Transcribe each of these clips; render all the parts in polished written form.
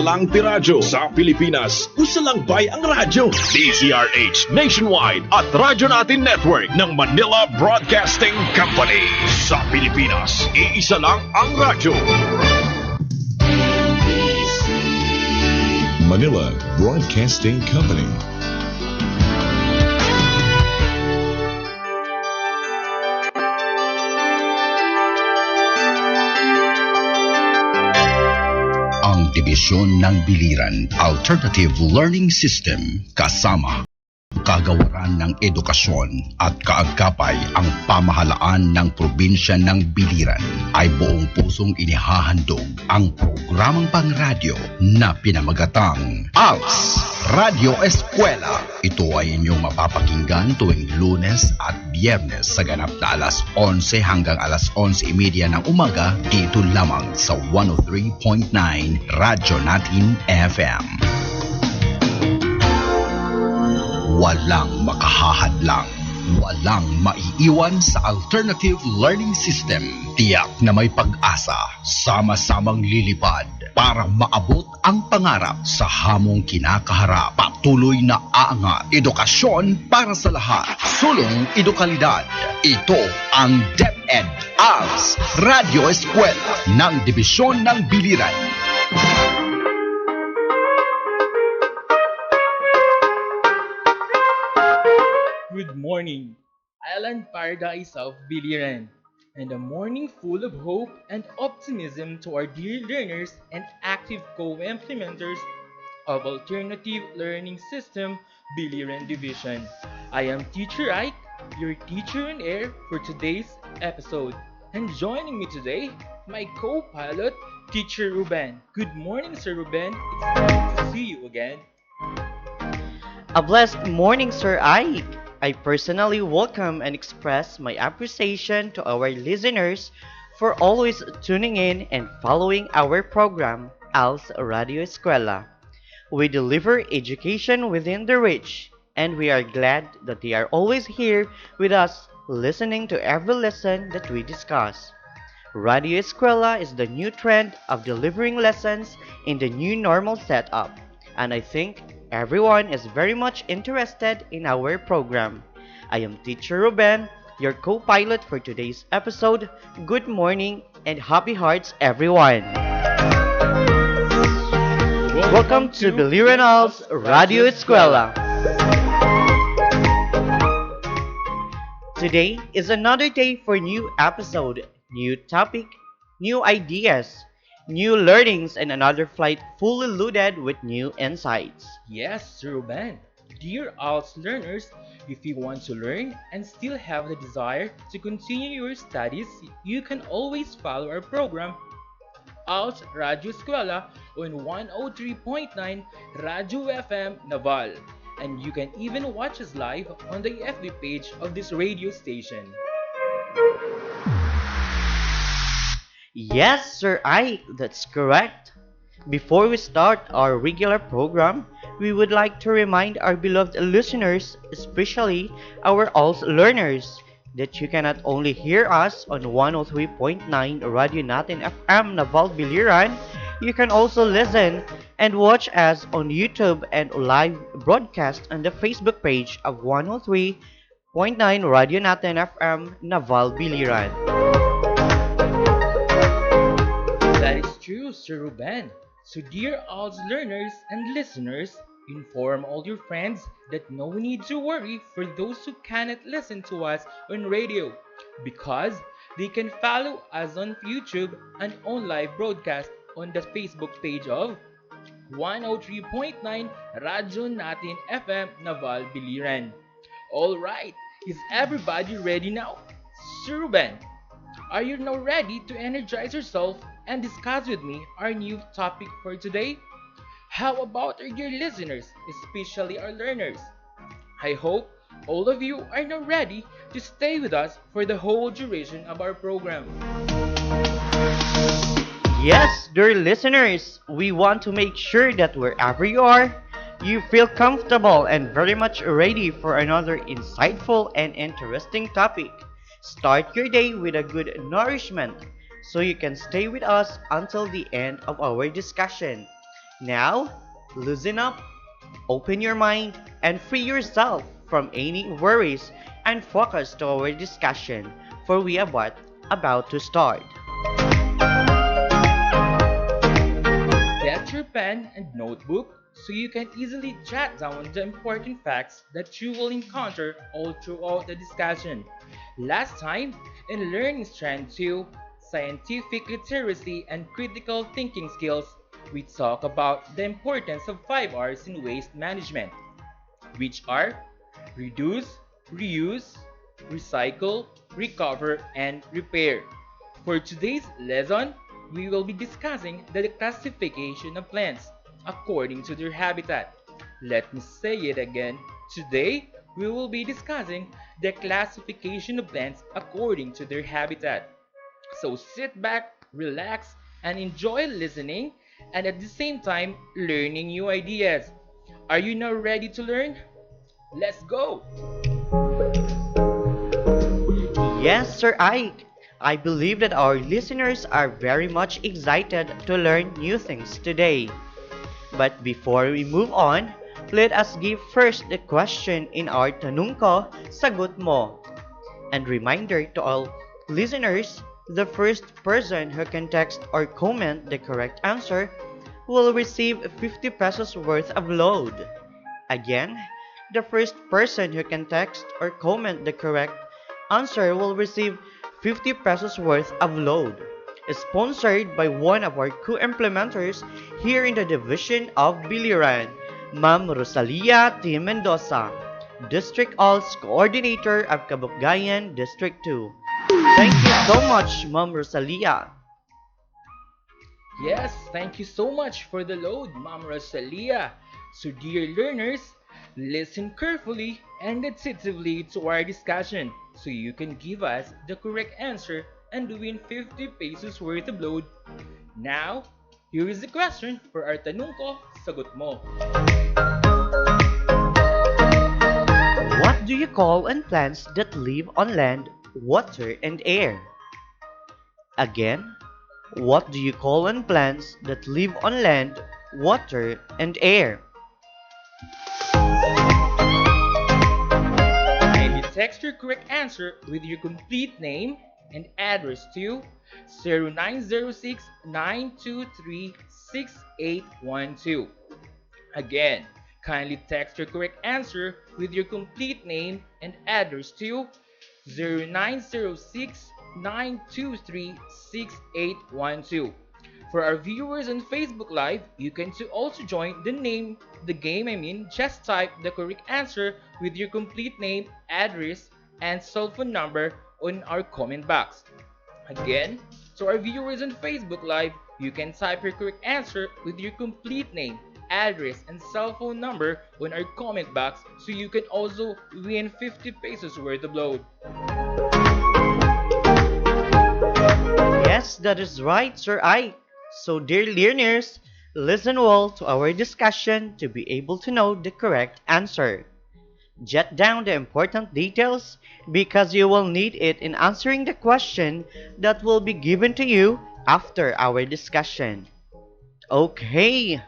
lang tiradyo sa Pilipinas. Usa lang bay ang radyo. DZRH Nationwide at Radyo Natin Network ng Manila Broadcasting Company. Sa Pilipinas, iisa lang ang radyo. Manila Broadcasting Company. Ang Dibisyon ng Biliran Alternative Learning System kasama Kagawaran ng Edukasyon at Kaagapay ang pamahalaan ng probinsya ng Biliran ay buong pusong inihahandog ang programang pangradyo na pinamagatang ALS RADYO ESKWELA. Ito ay inyong mapapakinggan tuwing Lunes at Biyernes sa ganap na alas 11 hanggang alas 11:30 ng umaga dito lamang sa 103.9 Radyo Natin FM. Walang makahahadlang, walang maiiwan sa alternative learning system. Tiyak na may pag-asa, sama-samang lilipad para maabot ang pangarap sa hamong kinakaharap. Patuloy na aangat, edukasyon para sa lahat, sulong edukalidad. Ito ang DepEd ALS RADYO ESKWELA ng Dibisyon ng Biliran. Good morning, Island Paradise of Biliran, and a morning full of hope and optimism to our dear learners and active co-implementers of Alternative Learning System Biliran Division. I am Teacher Ike, your teacher on air for today's episode, and joining me today, my co-pilot, Teacher Ruben. Good morning, Sir Ruben. It's nice to see you again. A blessed morning, Sir Ike. I personally welcome and express my appreciation to our listeners for always tuning in and following our program, ALS RADYO ESKWELA. We deliver education within the reach, and we are glad that they are always here with us, listening to every lesson that we discuss. Radio ESKWELA is the new trend of delivering lessons in the new normal setup, and I think everyone is very much interested in our program. I am Teacher Ruben, your co-pilot for today's episode. Good morning and happy hearts, everyone. Welcome to Biliran ALS RADYO ESKWELA. Today is another day for new episode, new topic, new ideas, new learnings, and another flight fully loaded with new insights. Yes, Sir Ruben. Dear ALS learners, if you want to learn and still have the desire to continue your studies, you can always follow our program, ALS RADYO ESKWELA, on 103.9 Radyo FM Naval. And you can even watch us live on the FB page of this radio station. Yes, Sir Ike, that's correct. Before we start our regular program, we would like to remind our beloved listeners, especially our ALS learners, that you can not only hear us on 103.9 Radio Natin FM Naval Biliran, you can also listen and watch us on YouTube and live broadcast on the Facebook page of 103.9 Radio Natin FM Naval Biliran. That is true, Sir Ruben. So dear ALS learners and listeners, inform all your friends that no need to worry for those who cannot listen to us on radio, because they can follow us on YouTube and on live broadcast on the Facebook page of 103.9 Radyo Natin FM Naval Biliran. Alright, is everybody ready now? Sir Ruben, are you now ready to energize yourself and discuss with me our new topic for today? How about our dear listeners, especially our learners? I hope all of you are now ready to stay with us for the whole duration of our program. Yes, dear listeners, we want to make sure that wherever you are, you feel comfortable and very much ready for another insightful and interesting topic. Start your day with a good nourishment so you can stay with us until the end of our discussion. Now, loosen up, open your mind, and free yourself from any worries and focus to our discussion, for we are about to start. Get your pen and notebook so you can easily jot down the important facts that you will encounter all throughout the discussion. Last time, in Learning Strand 2, Scientific Literacy and Critical Thinking Skills, we talk about the importance of 5 R's in waste management, which are reduce, reuse, recycle, recover, and repair. For today's lesson, we will be discussing the classification of plants according to their habitat. Let me say it again. Today, we will be discussing the classification of plants according to their habitat. So sit back, relax, and enjoy listening and at the same time learning new ideas. Are you now ready to learn? Let's go! Yes, Sir Ike. I believe that our listeners are very much excited to learn new things today. But before we move on, let us give first the question in our Tanong Ko, Sagot Mo. And reminder to all listeners, the first person who can text or comment the correct answer will receive 50 pesos worth of load. Again, the first person who can text or comment the correct answer will receive 50 pesos worth of load. Sponsored by one of our co-implementers here in the division of Biliran, Ma'am Rosalia T. Mendoza, District ALS Coordinator of Kabukgayan District 2. Thank you so much, Ma'am Rosalia. Yes, thank you so much for the load, Ma'am Rosalia. So, dear learners, listen carefully and attentively to our discussion so you can give us the correct answer and win 50 pesos worth of load. Now, here is the question for our Tanong Ko, Sagot Mo. What do you call on plants that live on land, water, and air? Again, what do you call on plants that live on land, water, and air? Kindly text your correct answer with your complete name and address to 0906 923 6812. Again, kindly text your correct answer with your complete name and address to 0906 923 6812. For our viewers on Facebook Live, you can also join the game. Just type the correct answer with your complete name, address, and cell phone number on our comment box. Again, to our viewers on Facebook Live, you can type your correct answer with your complete name, address, and cell phone number on our comment box so you can also win 50 pesos worth of load. Yes, that is right, Sir Ike. So, dear learners, listen well to our discussion to be able to know the correct answer. Jot down the important details because you will need it in answering the question that will be given to you after our discussion. Okay,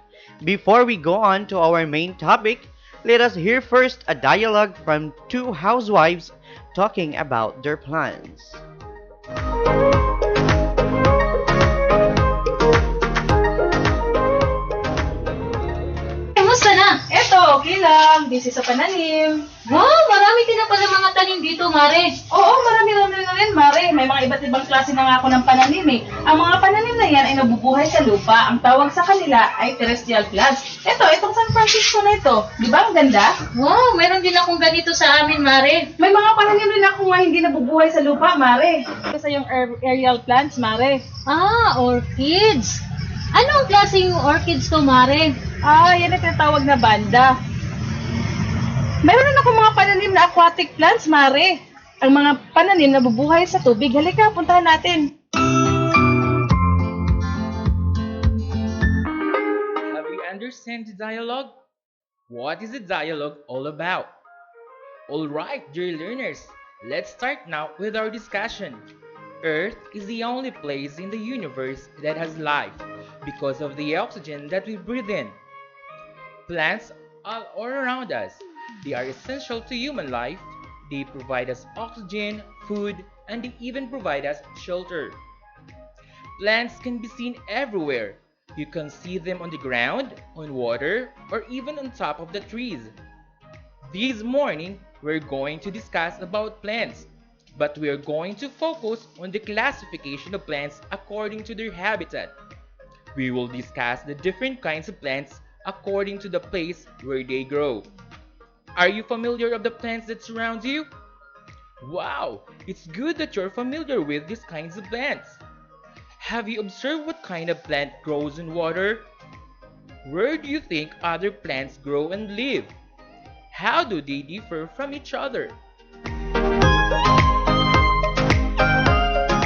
before we go on to our main topic, let us hear first a dialogue from two housewives talking about their plans. Kamusta na? Eto, okay lang. Busy sa pananim. Wow, marami ka na pala mga tanim dito, Mare. Oo, marami-rami na rin, Mare. May mga iba't ibang klase na nga ako ng pananim eh. Ang mga pananim na yan ay nabubuhay sa lupa. Ang tawag sa kanila ay terrestrial plants. Itong San Francisco na ito. Di ba ang ganda? Wow, meron din akong ganito sa amin, Mare. May mga pananim rin ako nga hindi nabubuhay sa lupa, Mare. Kasi yung aerial plants, Mare. Ah, orchids. Ano ang klaseng orchids to, Mare? Yan ang tinatawag na banda. Meron din ako mga pananim na aquatic plants, Mare. Ang mga pananim na bubuhay sa tubig. Halika, puntahan natin. Have you understand the dialogue? What is the dialogue all about? Alright, dear learners, let's start now with our discussion. Earth is the only place in the universe that has life. because of the oxygen that we breathe in. Plants are all around us. They are essential to human life. They provide us oxygen, food, and they even provide us shelter. Plants can be seen everywhere. You can see them on the ground, on water, or even on top of the trees. This morning, we're going to discuss about plants, but we are going to focus on the classification of plants according to their habitat. We will discuss the different kinds of plants according to the place where they grow. Are you familiar of the plants that surround you? Wow, it's good that you're familiar with these kinds of plants. Have you observed what kind of plant grows in water? Where do you think other plants grow and live? How do they differ from each other?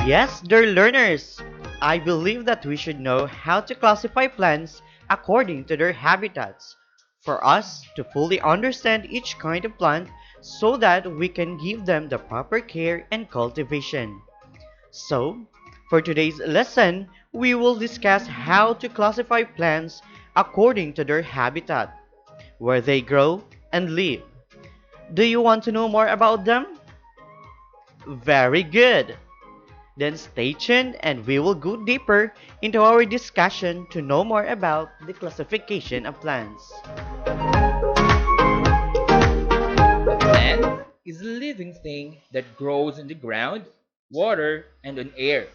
Yes, dear learners, I believe that we should know how to classify plants according to their habitats for us to fully understand each kind of plant so that we can give them the proper care and cultivation. So, for today's lesson, we will discuss how to classify plants according to their habitat, where they grow and live. Do you want to know more about them? Very good! Then stay tuned and we will go deeper into our discussion to know more about the classification of plants. A plant is a living thing that grows in the ground, water, and on air.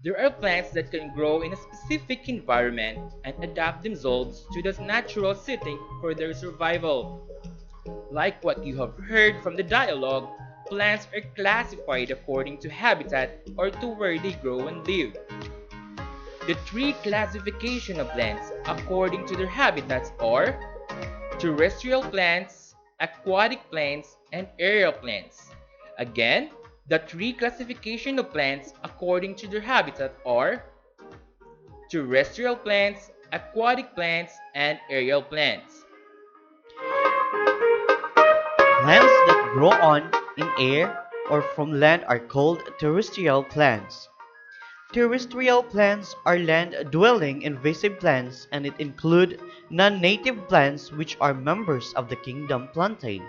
There are plants that can grow in a specific environment and adapt themselves to the natural setting for their survival. Like what you have heard from the dialogue, plants are classified according to habitat or to where they grow and live. The three classification of plants according to their habitats are terrestrial plants, aquatic plants, and aerial plants. Again, the three classification of plants according to their habitat are terrestrial plants, aquatic plants, and aerial plants. Plants that grow on, in air, or from land are called terrestrial plants. Terrestrial plants are land-dwelling invasive plants and it include non-native plants which are members of the kingdom Plantae.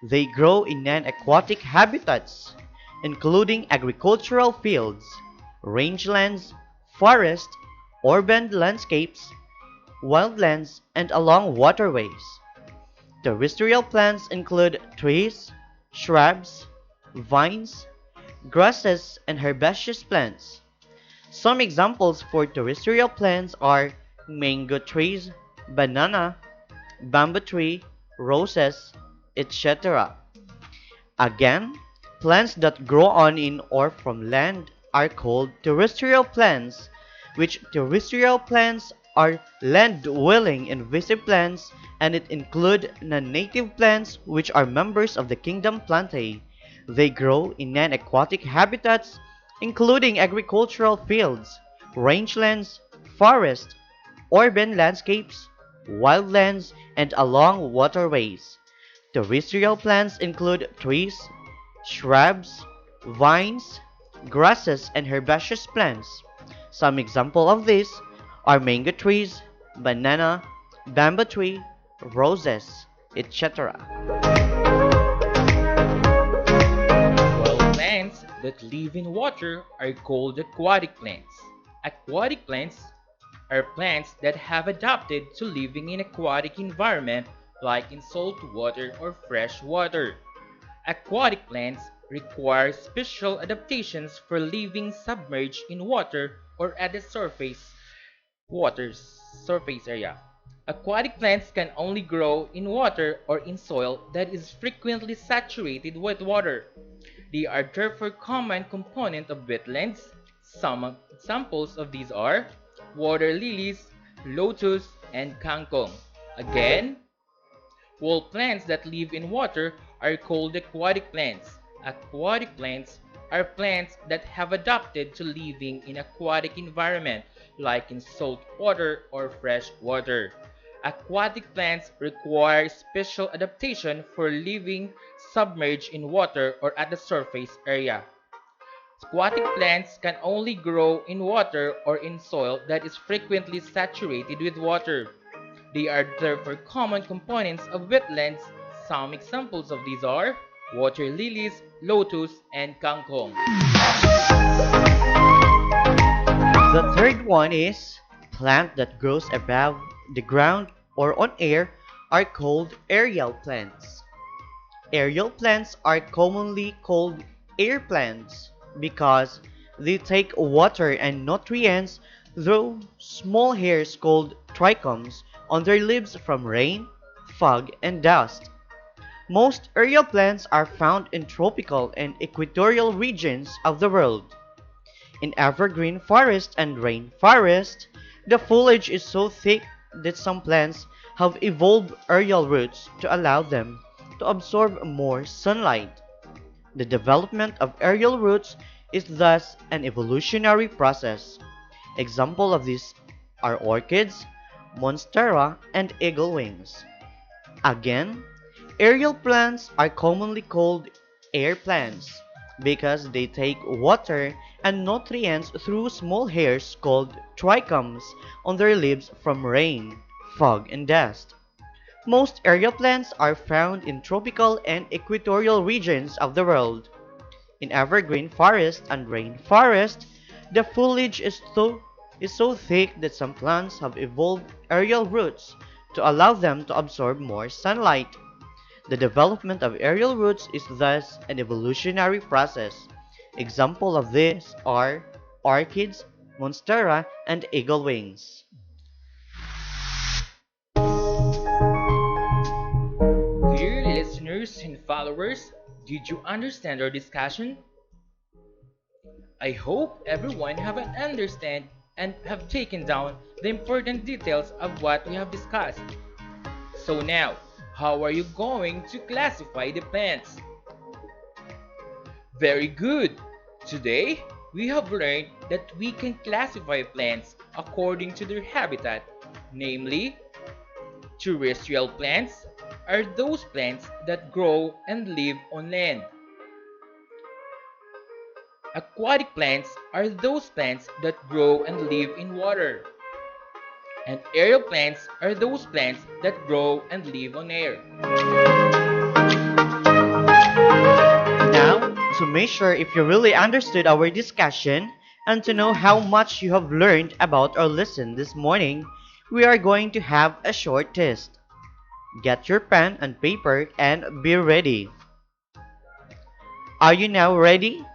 They grow in non-aquatic habitats, including agricultural fields, rangelands, forests, urban landscapes, wildlands, and along waterways. Terrestrial plants include trees, shrubs, vines, grasses, and herbaceous plants. Some examples for terrestrial plants are mango trees, banana, bamboo tree, roses, etc. Again, plants that grow on in or from land are called terrestrial plants, which terrestrial plants are land-dwelling invasive plants and it include non-native plants which are members of the kingdom Plantae. They grow in non-aquatic habitats including agricultural fields, rangelands, forests, urban landscapes, wildlands, and along waterways. Terrestrial plants include trees, shrubs, vines, grasses, and herbaceous plants. Some examples of these are mango trees, banana, bamboo tree, roses, etc. While plants that live in water are called aquatic plants. Aquatic plants are plants that have adapted to living in aquatic environment like in salt water or fresh water. Aquatic plants require special adaptations for living submerged in water or at the surface area. Aquatic plants can only grow in water or in soil that is frequently saturated with water. They are therefore common component of wetlands. Some examples of these are water lilies, lotus, and kangkong. Again, all plants that live in water are called aquatic plants. Aquatic plants are plants that have adapted to living in aquatic environment like in salt water or fresh water. Aquatic plants require special adaptation for living submerged in water or at the surface area. Aquatic plants can only grow in water or in soil that is frequently saturated with water. They are therefore common components of wetlands. Some examples of these are water lilies, lotus, and kangkong. The third one is plant that grows above the ground or on air are called aerial plants. Aerial plants are commonly called air plants because they take water and nutrients through small hairs called trichomes on their leaves from rain, fog, and dust. Most aerial plants are found in tropical and equatorial regions of the world. In evergreen forest and rainforest, the foliage is so thick that some plants have evolved aerial roots to allow them to absorb more sunlight. The development of aerial roots is thus an evolutionary process. Examples of these are orchids, monstera, and eagle wings. Again, aerial plants are commonly called air plants because they take water and nutrients through small hairs called trichomes on their leaves from rain, fog, and dust. Most aerial plants are found in tropical and equatorial regions of the world. In evergreen forest and rainforest, the foliage is so thick that some plants have evolved aerial roots to allow them to absorb more sunlight. The development of aerial roots is thus an evolutionary process. Examples of this are orchids, monstera, and eagle wings. Dear listeners and followers, did you understand our discussion? I hope everyone have an understand and have taken down the important details of what we have discussed. So now, how are you going to classify the plants? Very good! Today, we have learned that we can classify plants according to their habitat, namely, terrestrial plants are those plants that grow and live on land. Aquatic plants are those plants that grow and live in water. And aerial plants are those plants that grow and live on air. Now, to make sure if you really understood our discussion and to know how much you have learned about our lesson this morning, we are going to have a short test. Get your pen and paper and be ready. Are you now ready?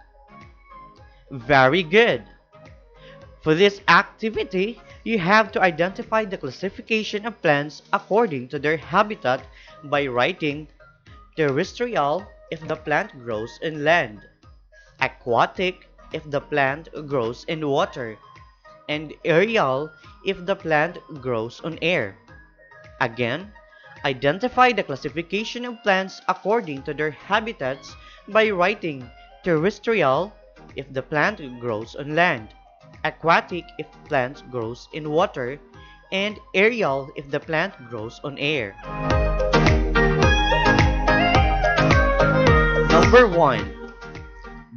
Very good. For this activity, you have to identify the classification of plants according to their habitat by writing terrestrial if the plant grows in land, aquatic if the plant grows in water, and aerial if the plant grows on air. Again, identify the classification of plants according to their habitats by writing terrestrial if the plant grows on land, aquatic if plant grows in water, and aerial if the plant grows on air. Number 1.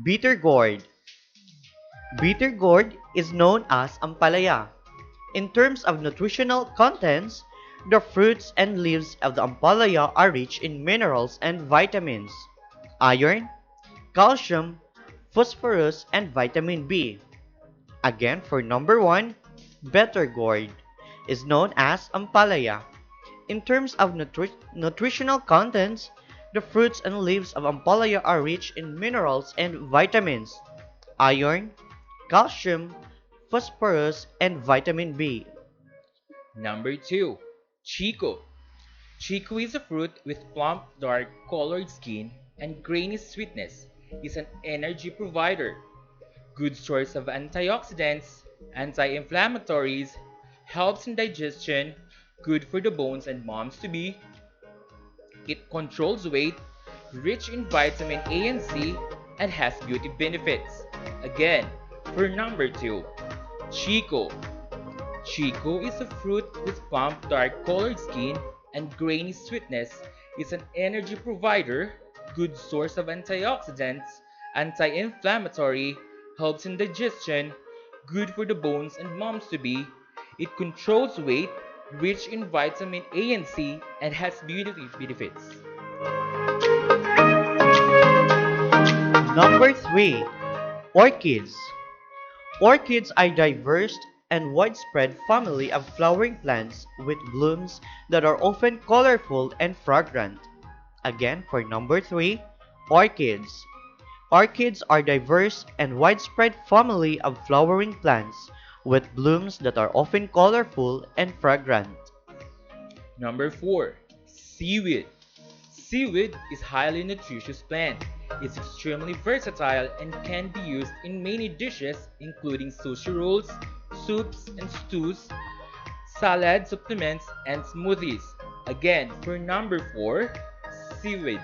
Bitter gourd. Bitter gourd is known as ampalaya. In terms of nutritional contents, the fruits and leaves of the ampalaya are rich in minerals and vitamins, iron, calcium, phosphorus, and vitamin B. Again, for number 1, bitter gourd is known as ampalaya. In terms of nutritional contents, the fruits and leaves of ampalaya are rich in minerals and vitamins, iron, calcium, phosphorus, and vitamin B. Number 2. Chico. Chico is a fruit with plump dark colored skin and grainy sweetness. Is an energy provider, good source of antioxidants, anti-inflammatories, helps in digestion, good for the bones and moms to be. It controls weight, rich in vitamin A and C, and has beauty benefits. Again, for number 2, Chico. Chico is a fruit with plump dark colored skin and grainy sweetness, is an energy provider, good source of antioxidants, anti-inflammatory, helps in digestion, good for the bones and moms to be. It controls weight, rich in vitamin A and C, and has beauty benefits. Number 3. Orchids. Orchids are a diverse and widespread family of flowering plants with blooms that are often colorful and fragrant. Again, for number 3, orchids. Orchids are diverse and widespread family of flowering plants with blooms that are often colorful and fragrant. Number 4. Seaweed. Seaweed is highly nutritious plant. It's extremely versatile and can be used in many dishes including sushi rolls, soups and stews, salad supplements, and smoothies. Again, for number 4, seaweed.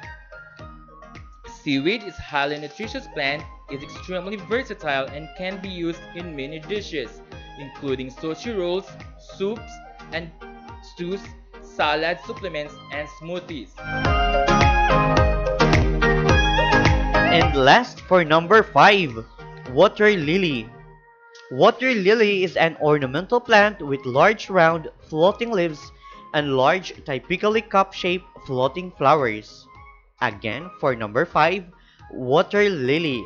Seaweed is highly nutritious plant, is extremely versatile and can be used in many dishes, including sushi rolls, soups and stews, salad supplements, and smoothies. And last for number 5, water lily. Water lily is an ornamental plant with large round floating leaves and large typically cup-shaped floating flowers. Again, for number 5, water lily.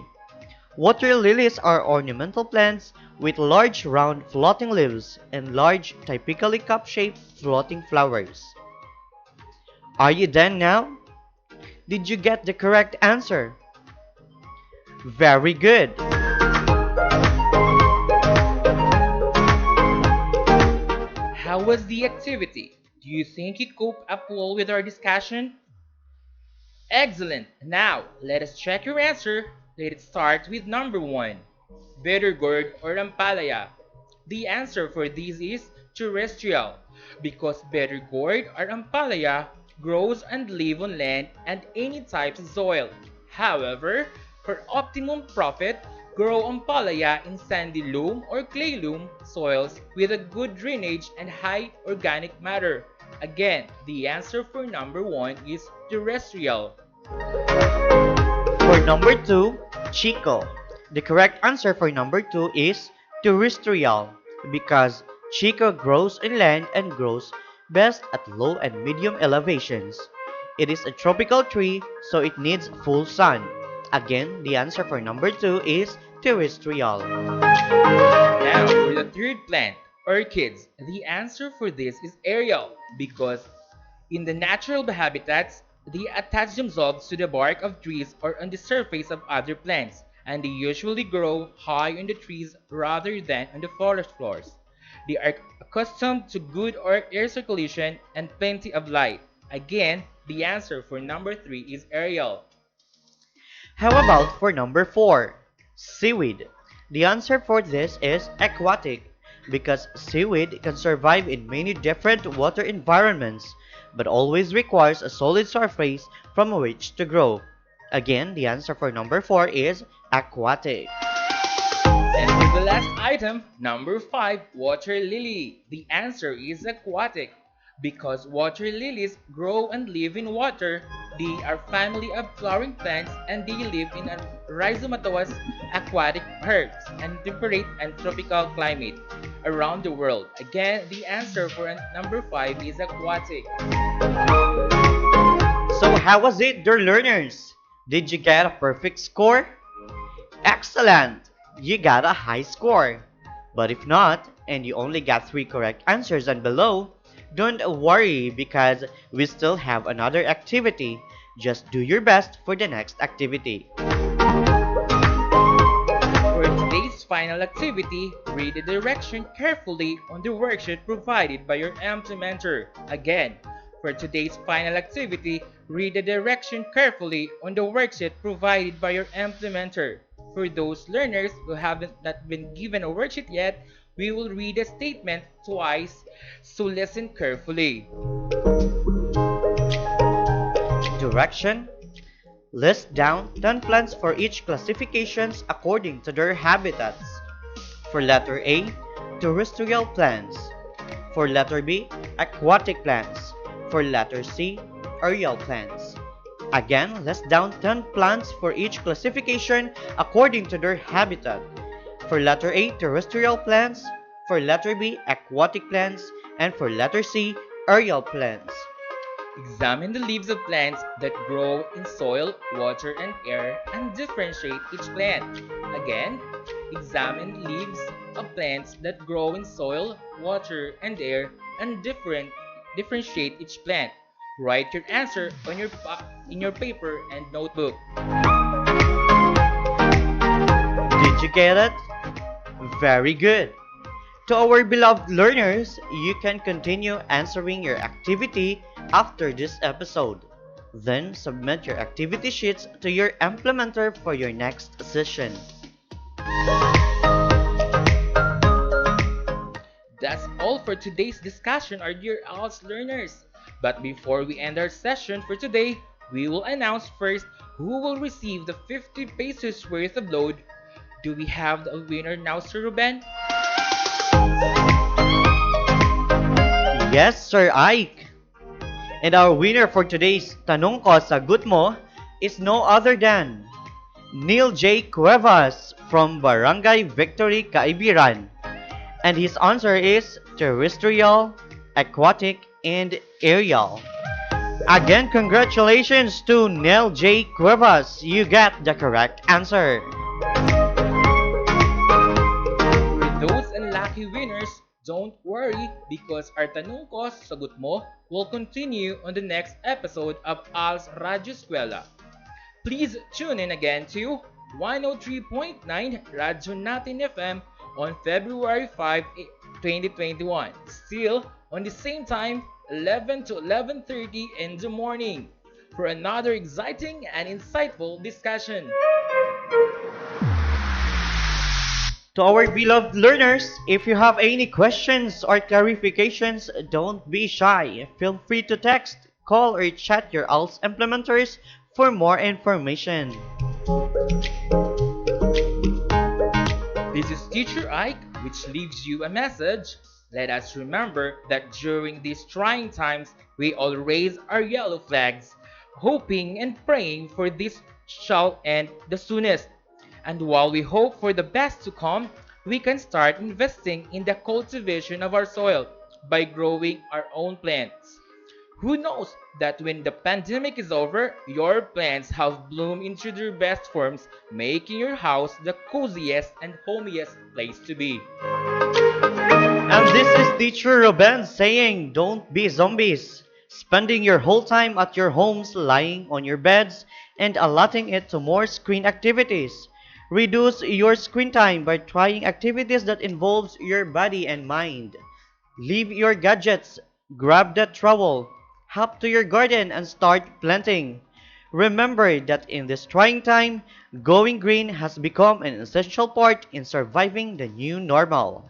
Water lilies are ornamental plants with large round floating leaves and large typically cup-shaped floating flowers. Are you done now? Did you get the correct answer? Very good! How was the activity? Do you think you coped up well with our discussion? Excellent! Now, let us check your answer. Let it start with number 1. Bettergourd or Ampalaya. The answer for this is terrestrial, because Bettergourd or Ampalaya grows and live on land and any types of soil. However, for optimum profit, grow Ampalaya in sandy loam or clay loam soils with a good drainage and high organic matter. Again, the answer for number 1 is terrestrial. For number 2, Chico. The correct answer for number 2 is terrestrial because Chico grows in land and grows best at low and medium elevations. It is a tropical tree, so it needs full sun. Again, the answer for number 2 is terrestrial. Now, for the third plant, orchids. The answer for this is aerial because in the natural habitats, they attach themselves to the bark of trees or on the surface of other plants, and they usually grow high in the trees rather than on the forest floors. They are accustomed to good air circulation and plenty of light. Again, the answer for number 3 is aerial. How about for number 4, seaweed? The answer for this is aquatic because seaweed can survive in many different water environments but always requires a solid surface from which to grow. Again, the answer for number 4 is aquatic. And for the last item, number 5, water lily. The answer is aquatic because water lilies grow and live in water. They are family of flowering plants and they live in a rhizomatous aquatic herbs and temperate and tropical climate around the world. Again, the answer for number 5 is aquatic. So how was it, dear learners? Did you get a perfect score? Excellent! You got a high score. But if not, and you only got 3 correct answers and below, don't worry because we still have another activity. Just do your best for the next activity. For today's final activity, read the direction carefully on the worksheet provided by your implementer. Again, for today's final activity, read the direction carefully on the worksheet provided by your implementer. For those learners who haven't not been given a worksheet yet, we will read the statement twice, so listen carefully. Direction: list down 10 plants for each classifications according to their habitats. For letter A, terrestrial plants. For letter B, aquatic plants. For letter C, aerial plants. Again, list down 10 plants for each classification according to their habitat. For letter A, terrestrial plants. For letter B, aquatic plants. And for letter C, aerial plants. Examine the leaves of plants that grow in soil, water, and air and differentiate each plant. Again, examine leaves of plants that grow in soil, water, and air and differentiate each plant. Write your answer on in your paper and notebook. Did you get it? Very good. To our beloved learners, you can continue answering your activity after this episode. Then submit your activity sheets to your implementer for your next session. That's all for today's discussion, our dear ALS learners. But before we end our session for today, we will announce first who will receive the 50 pesos worth of load. Do we have the winner now, Sir Ruben? Yes, Sir Ike. And our winner for today's Tanong Ko Sagot Mo is no other than Neil J. Cuevas from Barangay Victory, Caibiran. And his answer is terrestrial, aquatic, and aerial. Again, congratulations to Neil J. Cuevas. You got the correct answer. For those unlucky winners, don't worry because our Tanong Ko Sagot Mo will continue on the next episode of ALS Radio Eskwela. Please tune in again to 103.9 Radyo Natin FM on February 5, 2021. Still on the same time, 11 to 11:30 in the morning for another exciting and insightful discussion. To our beloved learners, if you have any questions or clarifications, don't be shy. Feel free to text, call, or chat your ALS implementers for more information. This is Teacher Ike, which leaves you a message. Let us remember that during these trying times, we all raise our yellow flags, hoping and praying for this shall end the soonest. And while we hope for the best to come, we can start investing in the cultivation of our soil by growing our own plants. Who knows that when the pandemic is over, your plants have bloomed into their best forms, making your house the coziest and homiest place to be. And this is Teacher Ruben saying, don't be zombies. Spending your whole time at your homes lying on your beds and allotting it to more screen activities. Reduce your screen time by trying activities that involves your body and mind. Leave your gadgets, grab that trowel, hop to your garden and start planting. Remember that in this trying time, going green has become an essential part in surviving the new normal.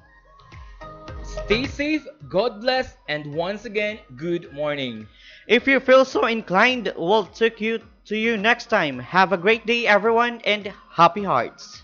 Stay safe, God bless, and once again, good morning. If you feel so inclined, we'll take you to you next time. Have a great day, everyone, and happy hearts.